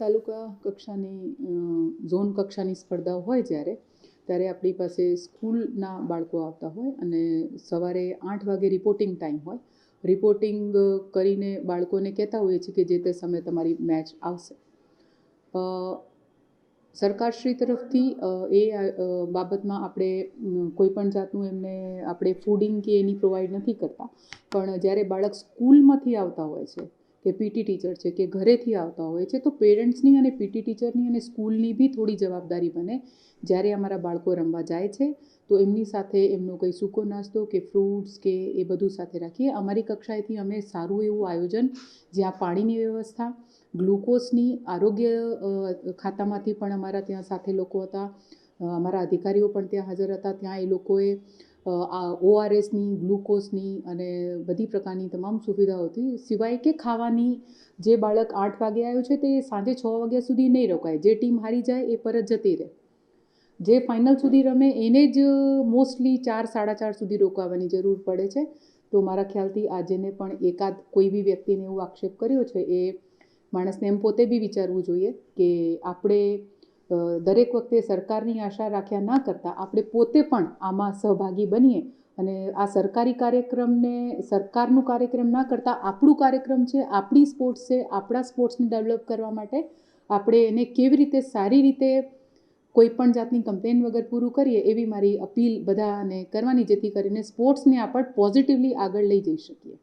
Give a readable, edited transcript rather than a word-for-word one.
તાલુકા કક્ષાની ઝોન કક્ષાની સ્પર્ધાઓ હોય ત્યારે આપણી પાસે સ્કૂલના બાળકો આવતા હોય અને સવારે 8 વાગે રિપોર્ટિંગ ટાઈમ હોય. રિપોર્ટિંગ કરીને બાળકોને કહેતા હોઈએ છીએ કે જે તે સમયે તમારી મેચ આવશે. સરકારશ્રી તરફથી એ બાબતમાં આપણે કોઈ પણ જાતનું એમને આપણે ફૂડિંગ કે એની પ્રોવાઈડ નથી કરતા, પણ જ્યારે બાળક સ્કૂલમાંથી આવતા હોય છે કે પીટી ટીચર છે કે ઘરેથી આવતા હોય છે, તો પેરેન્ટ્સની અને પીટી ટીચરની અને સ્કૂલની બી થોડી જવાબદારી બને. જ્યારે અમારા બાળકો રમવા જાય છે તો એમની સાથે એમનો કંઈ સૂકો નાસ્તો કે ફ્રૂટ્સ કે એ બધું સાથે રાખીએ. અમારી કક્ષાએથી અમે સારું એવું આયોજન, જ્યાં પાણીની વ્યવસ્થા, ગ્લુકોઝની, આરોગ્ય ખાતામાંથી પણ અમારા ત્યાં સાથે લોકો હતા, અમારા અધિકારીઓ પણ ત્યાં હાજર હતા. ત્યાં એ લોકોએ ORSની, ગ્લુકોઝની અને બધી પ્રકારની તમામ સુવિધાઓ હતી. સિવાય કે ખાવાની, જે બાળક 8 વાગે આવ્યો છે તે સાંજે 6 વાગ્યા સુધી નહીં રોકાય. જે ટીમ હારી જાય એ પરત જતી રહે. જે ફાઇનલ સુધી રમે એને જ મોસ્ટલી 4, 4:30 સુધી રોકાવાની જરૂર પડે છે. તો મારા ખ્યાલથી આજેને પણ એકાદ કોઈ બી વ્યક્તિને એવો આક્ષેપ કર્યો છે, એ માણસને એમ પોતે બી વિચારવું જોઈએ કે આપણે દરેક વખતે સરકારની આશા રાખ્યા ના કરતાં આપણે પોતે પણ આમાં સહભાગી બનીએ અને આ સરકારી કાર્યક્રમને સરકારનું કાર્યક્રમ ના કરતાં આપણું કાર્યક્રમ છે, આપણી સ્પોર્ટ્સ છે, આપણા સ્પોર્ટ્સને ડેવલપ કરવા માટે આપણે એને કેવી રીતે સારી રીતે કોઈ પણ જાતની કમ્પ્લેન વગર પૂરું કરીએ, એવી મારી અપીલ બધાને કરવાની, જેથી કરીને સ્પોર્ટ્સને આપણે પોઝિટિવલી આગળ લઈ જઈ શકીએ.